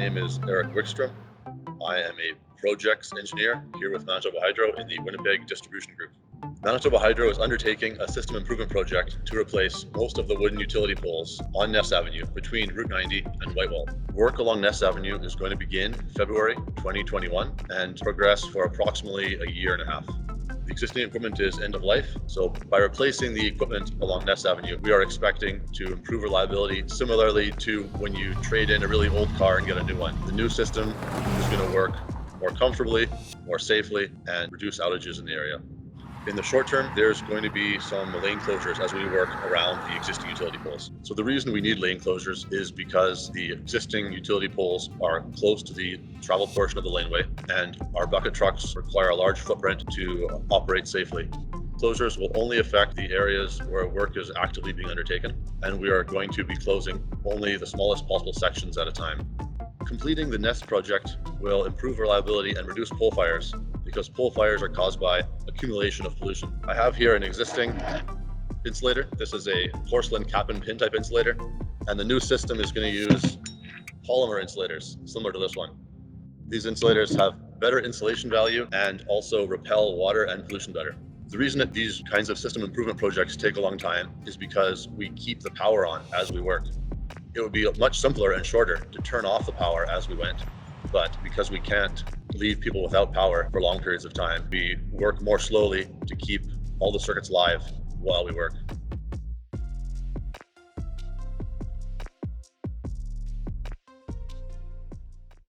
name is Eric Wickstrom. I am a projects engineer here with Manitoba Hydro in the Winnipeg Distribution Group. Manitoba Hydro is undertaking a system improvement project to replace most of the wooden utility poles on Ness Avenue between Route 90 and Whitewall. Work along Ness Avenue is going to begin February 2021 and progress for approximately a year and a half. The existing equipment is end of life, so by replacing the equipment along Ness Avenue, we are expecting to improve reliability similarly to when you trade in a really old car and get a new one. The new system is going to work more comfortably, more safely, and reduce outages in the area. In the short term, there's going to be some lane closures as we work around the existing utility poles. So the reason we need lane closures is because the existing utility poles are close to the travel portion of the laneway, and our bucket trucks require a large footprint to operate safely. Closures will only affect the areas where work is actively being undertaken, and we are going to be closing only the smallest possible sections at a time. Completing the Ness project will improve reliability and reduce pole fires because pole fires are caused by accumulation of pollution. I have here an existing insulator. This is a porcelain cap and pin type insulator, and the new system is going to use polymer insulators similar to this one. These insulators have better insulation value and also repel water and pollution better. The reason that these kinds of system improvement projects take a long time is because we keep the power on as we work. It would be much simpler and shorter to turn off the power as we went, but because we can't leave people without power for long periods of time, we work more slowly to keep all the circuits live while we work.